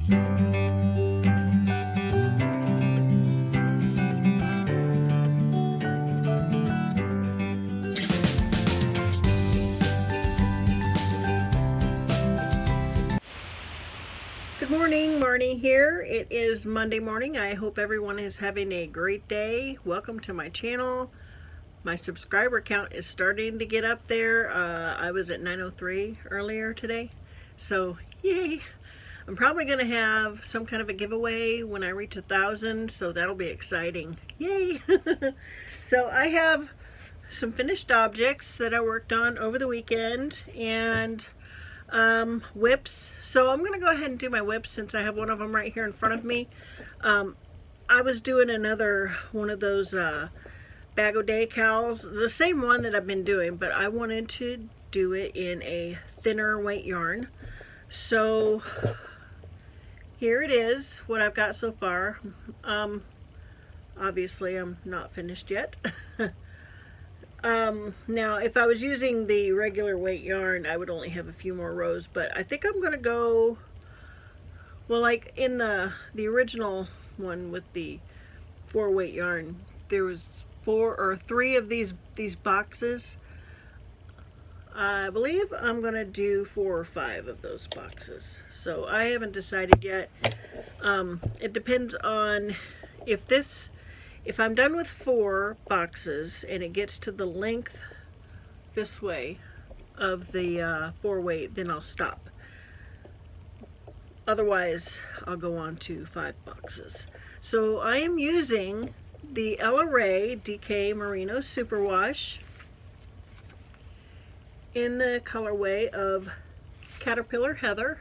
Good morning, Marnie here. It is Monday morning. I hope everyone is having a great day. Welcome to my channel. My subscriber count is starting to get up there. I was at 903 earlier today, so yay. I'm probably going to have some kind of a giveaway when I reach 1,000, so that'll be exciting. Yay! So I have some finished objects that I worked on over the weekend, and WIPs. So I'm going to go ahead and do my WIPs since I have one of them right here in front of me. I was doing another one of those bag o' day cowls, the same one that I've been doing, but I wanted to do it in a thinner weight yarn. So here it is, what I've got so far. Obviously I'm not finished yet. Now if I was using the regular weight yarn, I would only have a few more rows, but I think I'm gonna go, well, like in the original one with the 4 weight yarn, there was 4 or 3 of these boxes. I believe I'm gonna do 4 or 5 of those boxes, so I haven't decided yet. It depends on if I'm done with 4 boxes and it gets to the length this way of the 4 weight, then I'll stop. Otherwise, I'll go on to 5 boxes. So I am using the Ella Rae DK Merino Superwash in the colorway of Caterpillar Heather.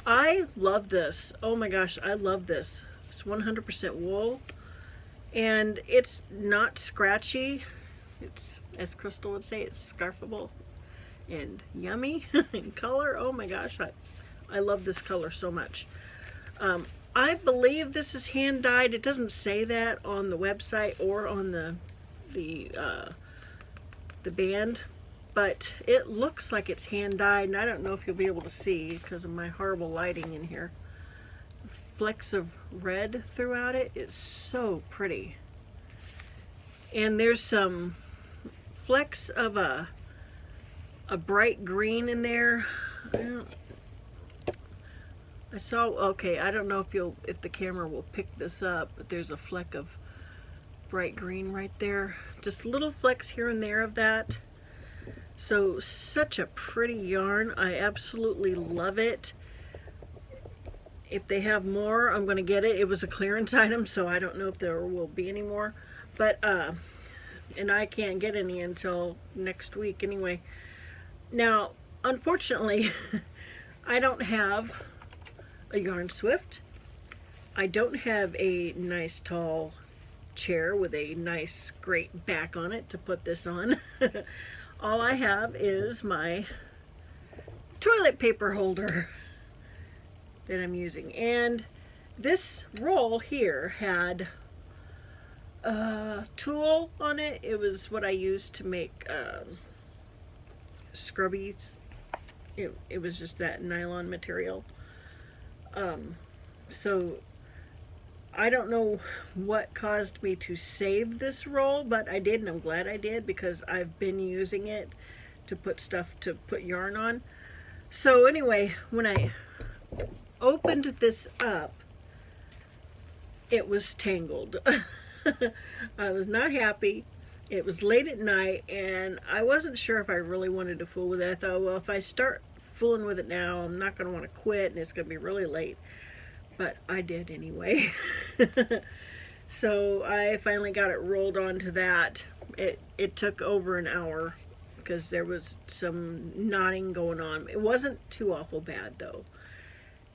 I love this. Oh my gosh, I love this. It's 100% wool. And it's not scratchy. It's, as Crystal would say, it's scarfable and yummy in color. Oh my gosh, I love this color so much. I believe this is hand dyed. It doesn't say that on the website or on the band, but it looks like it's hand dyed, and I don't know if you'll be able to see because of my horrible lighting in here. Flecks of red throughout it. It's so pretty, and there's some flecks of a bright green in there. I saw, okay, I don't know if the camera will pick this up, but there's a fleck of bright green right there. Just little flecks here and there of that. So such a pretty yarn. I absolutely love it. If they have more, I'm going to get it. It was a clearance item, so I don't know if there will be any more. But, and I can't get any until next week anyway. Now, unfortunately, I don't have a yarn swift. I don't have a nice tall chair with a nice great back on it to put this on. All I have is my toilet paper holder that I'm using, and this roll here had tulle on it. It was what I used to make scrubbies. It was just that nylon material. So I don't know what caused me to save this roll, but I did, and I'm glad I did because I've been using it to put yarn on. So anyway, when I opened this up, it was tangled. I was not happy. It was late at night, and I wasn't sure if I really wanted to fool with it. I thought, well, if I start fooling with it now, I'm not going to want to quit, and it's going to be really late. But I did anyway. So I finally got it rolled onto that. It took over an hour because there was some knotting going on. It wasn't too awful bad though.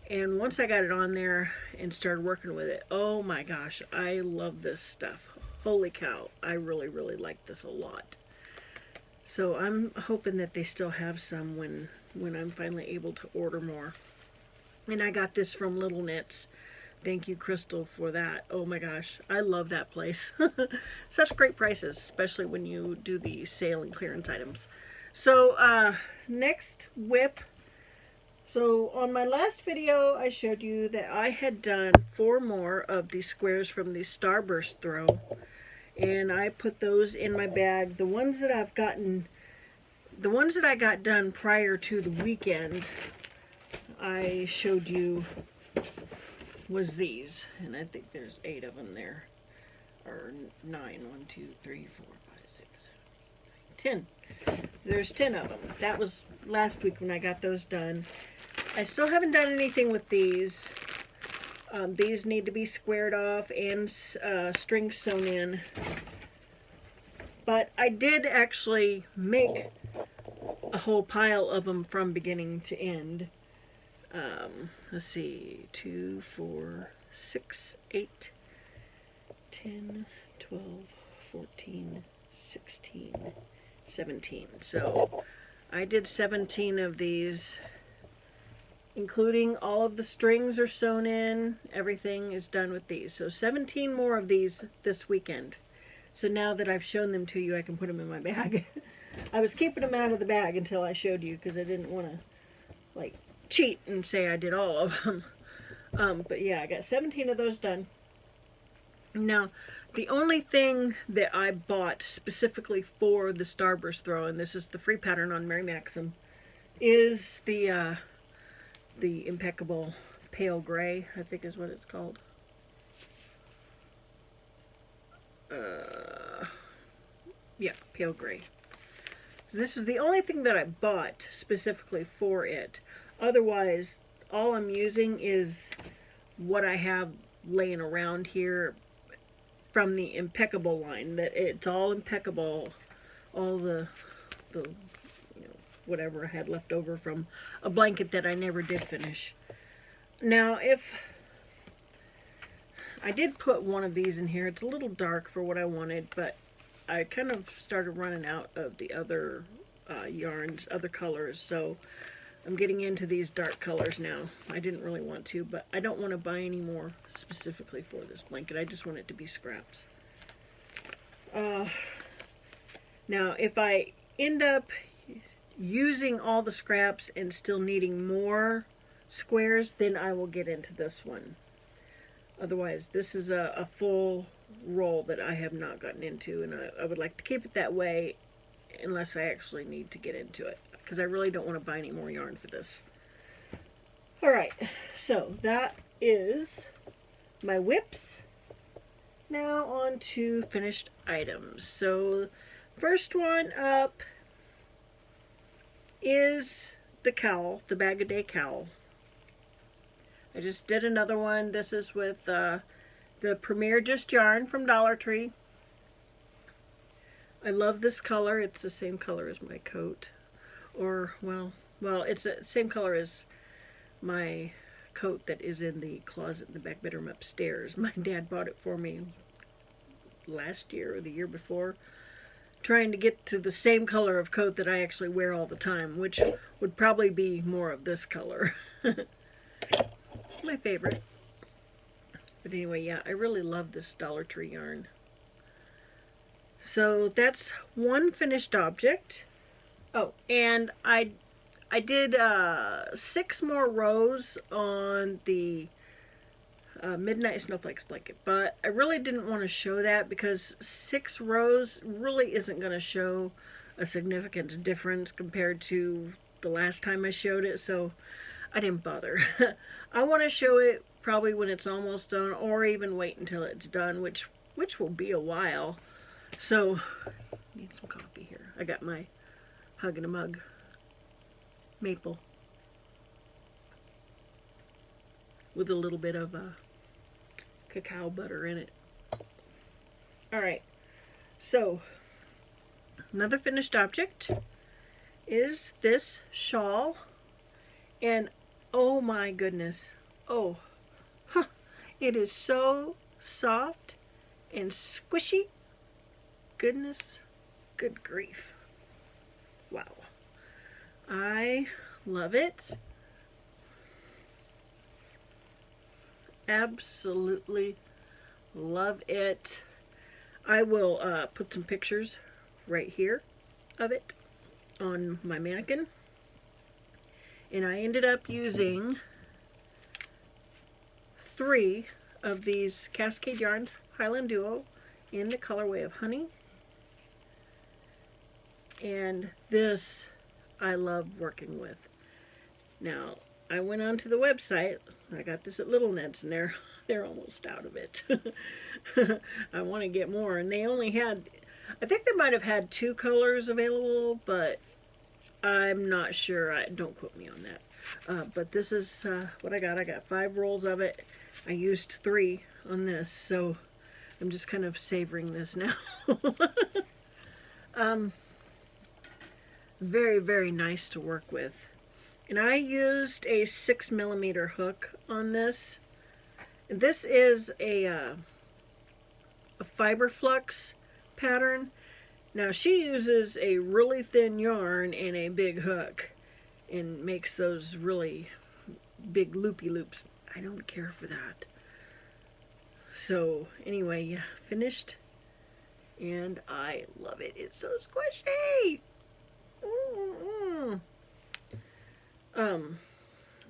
And once I got it on there and started working with it, oh my gosh, I love this stuff. Holy cow, I really, really like this a lot. So I'm hoping that they still have some when I'm finally able to order more. And I got this from Little Knits. Thank you, Crystal, for that. Oh my gosh, I love that place. Such great prices, especially when you do the sale and clearance items. So next WIP So on my last video, I showed you that I had done 4 more of these squares from the Starburst throw, and I put those in my bag. The ones that I got done prior to the weekend, I showed you was these, and I think there's 8 of them there, or 9. 1, 2, 3, 4, 5, 6, 7, 8, 9, 10. There's 10 of them. That was last week when I got those done. I still haven't done anything with these. These need to be squared off and strings sewn in. But I did actually make a whole pile of them from beginning to end. Let's see, 2, 4, 6, 8, 10, 12, 14, 16, 17. So I did 17 of these, including all of the strings are sewn in. Everything is done with these. So 17 more of these this weekend. So now that I've shown them to you, I can put them in my bag. I was keeping them out of the bag until I showed you because I didn't want to like cheat and say I did all of them. But yeah, I got 17 of those done. Now, the only thing that I bought specifically for the Starburst throw, and this is the free pattern on Mary Maxim, is the Impeccable Pale Gray, I think is what it's called. Yeah, Pale Gray. This is the only thing that I bought specifically for it. Otherwise, all I'm using is what I have laying around here from the Impeccable line. That it's all Impeccable, all the you know, whatever I had left over from a blanket that I never did finish. Now, if I did put one of these in here, it's a little dark for what I wanted, but I kind of started running out of the other yarns, other colors, so I'm getting into these dark colors now. I didn't really want to, but I don't want to buy any more specifically for this blanket. I just want it to be scraps. Now, if I end up using all the scraps and still needing more squares, then I will get into this one. Otherwise, this is a full roll that I have not gotten into, and I would like to keep it that way unless I actually need to get into it, because I really don't want to buy any more yarn for this. Alright, so that is my WIPs. Now on to finished items. So first one up is the cowl, the Bag-O-Day cowl. I just did another one. This is with the Premier Just Yarn from Dollar Tree. I love this color. It's the same color as my coat. Or, well, it's the same color as my coat that is in the closet in the back bedroom upstairs. My dad bought it for me last year or the year before, trying to get to the same color of coat that I actually wear all the time, which would probably be more of this color. My favorite. But anyway, yeah, I really love this Dollar Tree yarn. So that's one finished object. Oh, and I did 6 more rows on the Midnight Snowflakes blanket, but I really didn't want to show that because 6 rows really isn't going to show a significant difference compared to the last time I showed it, so I didn't bother. I want to show it probably when it's almost done, or even wait until it's done, which will be a while. So, need some coffee here. I got my Hug in a Mug maple with a little bit of cacao butter in it. Alright, so another finished object is this shawl, and oh my goodness, it is so soft and squishy. Goodness, good grief. Wow. I love it. Absolutely love it. I will put some pictures right here of it on my mannequin. And I ended up using 3 of these Cascade Yarns Highland Duo in the colorway of Honey. And this I love working with. Now, I went onto the website. I got this at Little Ned's and they're almost out of it. I want to get more, and they only had, I think they might have had 2 colors available, but I'm not sure. Don't quote me on that. But this is what I got. I got 5 rolls of it. I used 3 on this, so I'm just kind of savoring this now. Very, very nice to work with. And I used a 6mm hook on this. And this is a fiber flux pattern. Now she uses a really thin yarn and a big hook and makes those really big loopy loops. I don't care for that. So anyway, yeah, finished, and I love it. It's so squishy.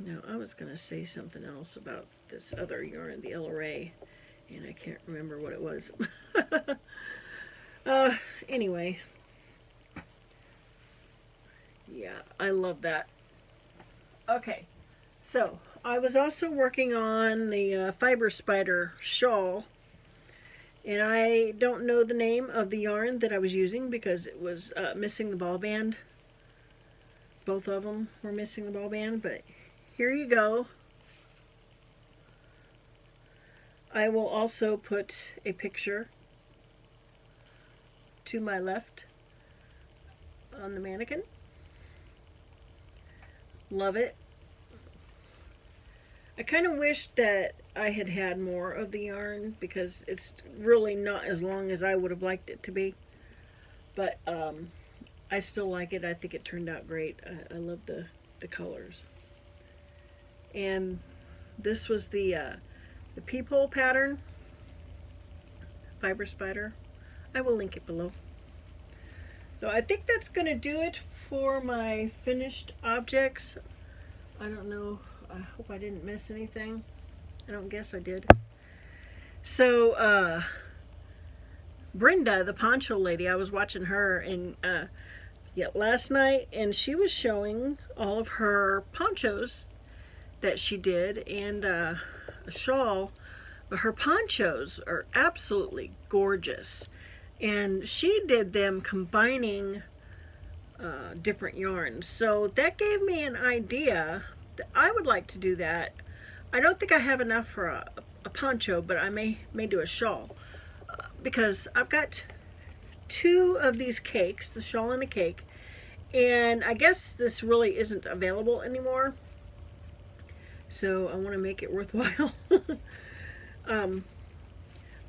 Now I was gonna say something else about this other yarn, the LRA, and I can't remember what it was. Anyway, yeah, I love that. Okay, so I was also working on the Fiber Spider shawl, and I don't know the name of the yarn that I was using because it was missing the ball band. Both of them were missing the ball band, but here you go. I will also put a picture to my left on the mannequin. Love it. I kind of wish that I had had more of the yarn because it's really not as long as I would have liked it to be. But I still like it. I think it turned out great. I love the colors. And this was the Peephole pattern, Fiber Spider. I will link it below. So I think that's going to do it for my finished objects. I don't know. I hope I didn't miss anything. I don't guess I did. So Brenda, the poncho lady, I was watching her and last night, and she was showing all of her ponchos that she did and a shawl. But her ponchos are absolutely gorgeous, and she did them combining different yarns. So that gave me an idea that I would like to do that. I don't think I have enough for a poncho, but I may do a shawl because I've got 2 of these cakes, the shawl and the cake, and I guess this really isn't available anymore, so I want to make it worthwhile.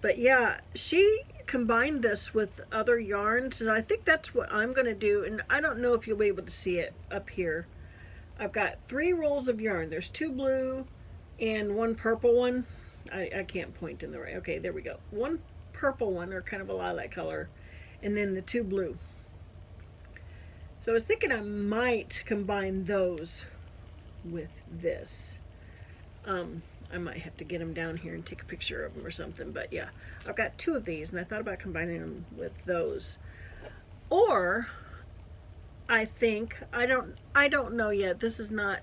But yeah, she combined this with other yarns, and I think that's what I'm going to do. And I don't know if you'll be able to see it up here. I've got 3 rolls of yarn. There's 2 blue and 1 purple one. I can't point in the right. Okay, there we go. 1 purple one, or kind of a lilac color, and then the 2 blue. So I was thinking I might combine those with this. I might have to get them down here and take a picture of them or something, but yeah, I've got 2 of these, and I thought about combining them with those. Or I think, I don't know yet. This is not,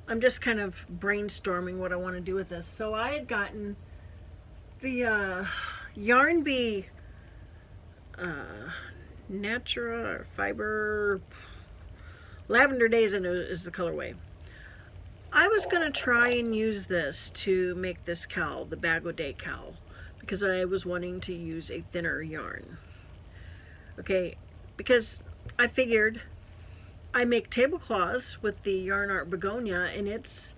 I'm just kind of brainstorming what I want to do with this. So I had gotten the Yarn Bee Natura Fiber Lavender Days is the colorway. I was going to try and use this to make this cowl, the Bag O' Day cowl, because I was wanting to use a thinner yarn. Okay, because I figured I make tablecloths with the Yarn Art Begonia, and it's,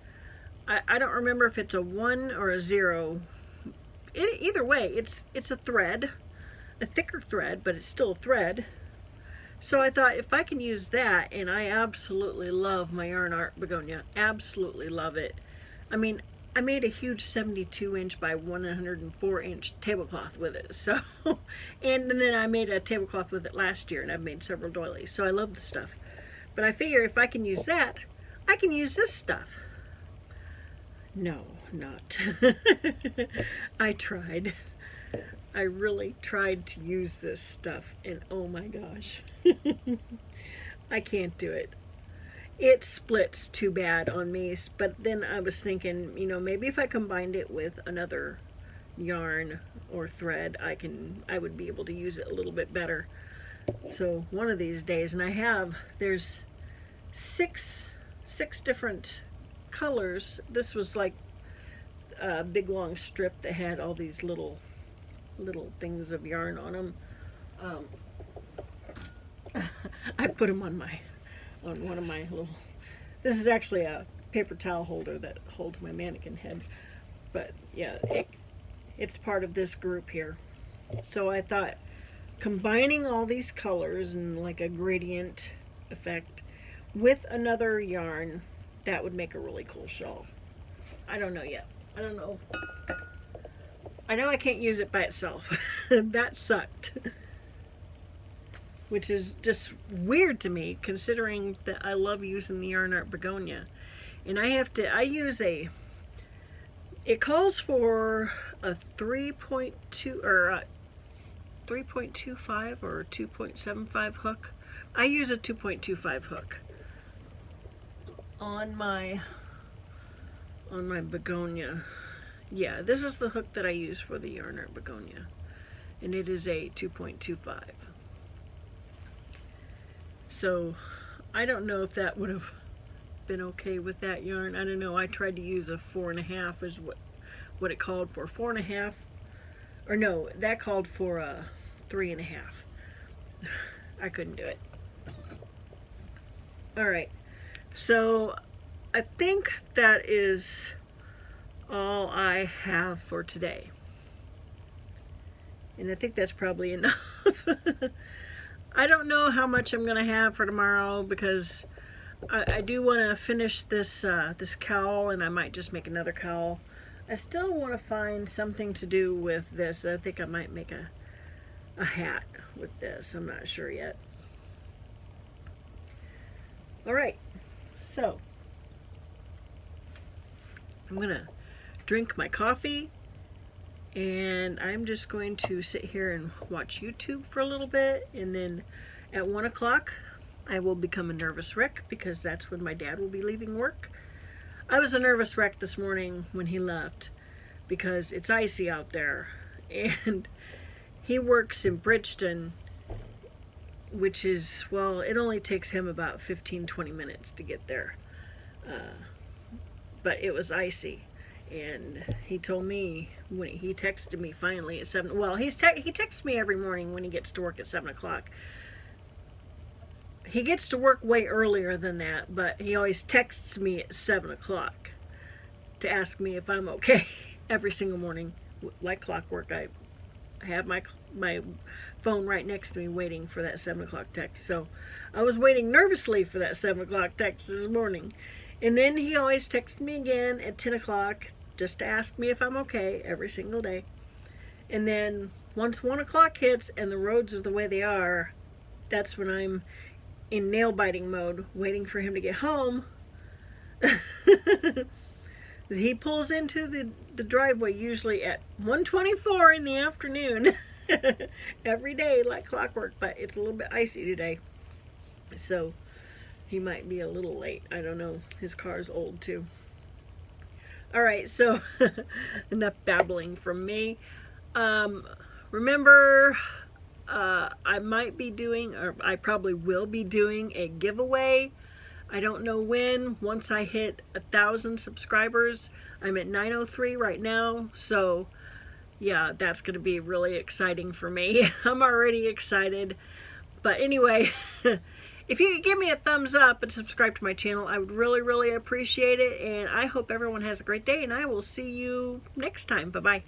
I don't remember if it's a 1 or a 0. Either way, it's a thread, a thicker thread, but it's still a thread. So I thought if I can use that, and I absolutely love my Yarn Art Begonia, absolutely love it. I mean, I made a huge 72-inch by 104-inch tablecloth with it. So, and then I made a tablecloth with it last year, and I've made several doilies. So I love the stuff. But I figure if I can use that, I can use this stuff. No, not. I tried. I really tried to use this stuff, and oh my gosh. I can't do it. It splits too bad on me, but then I was thinking, you know, maybe if I combined it with another yarn or thread, I would be able to use it a little bit better. So one of these days, and there's six different colors. This was like a big long strip that had all these little things of yarn on them. I put them on one of my little, this is actually a paper towel holder that holds my mannequin head, but yeah, it's part of this group here. So I thought combining all these colors and like a gradient effect with another yarn, that would make a really cool shawl. I don't know yet. I don't know. I know I can't use it by itself. That sucked. Which is just weird to me, considering that I love using the Yarn Art Begonia. And I use it calls for a 3.2 or a 3.25 or 2.75 hook. I use a 2.25 hook on my Begonia. Yeah, this is the hook that I use for the Yarn Art Begonia, and it is a 2.25. So I don't know if that would have been okay with that yarn. I don't know. I tried to use a 4.5 is what it called for. 4.5, or no, that called for a 3.5. I couldn't do it. All right, so I think that is all I have for today, and I think that's probably enough. I don't know how much I'm gonna have for tomorrow, because I do want to finish this this cowl, and I might just make another cowl. I still want to find something to do with this. I think I might make a hat with this. I'm not sure yet. All right, so I'm gonna drink my coffee, and I'm just going to sit here and watch YouTube for a little bit, and then at 1 o'clock I will become a nervous wreck, because that's when my dad will be leaving work. I was a nervous wreck this morning when he left, because it's icy out there, and he works in Bridgeton, which is, well, it only takes him about 15-20 minutes to get there, but it was icy. And he told me, when he texted me finally at 7, well, he texts me every morning when he gets to work at 7 o'clock. He gets to work way earlier than that, but he always texts me at 7 o'clock to ask me if I'm okay every single morning. Like clockwork, I have my phone right next to me waiting for that 7 o'clock text. So I was waiting nervously for that 7 o'clock text this morning. And then he always texts me again at 10 o'clock just to ask me if I'm okay every single day. And then once 1 o'clock hits and the roads are the way they are, that's when I'm in nail biting mode, waiting for him to get home. He pulls into the driveway usually at 1:24 in the afternoon every day, like clockwork, but it's a little bit icy today, so he might be a little late. I don't know. His car's old too. All right, so enough babbling from me. Remember, I might be doing, or I probably will be doing, a giveaway. I don't know when. Once I hit 1,000 subscribers. I'm at 903 right now, so yeah, that's going to be really exciting for me. I'm already excited. But anyway, if you could give me a thumbs up and subscribe to my channel, I would really, really appreciate it. And I hope everyone has a great day, and I will see you next time. Bye-bye.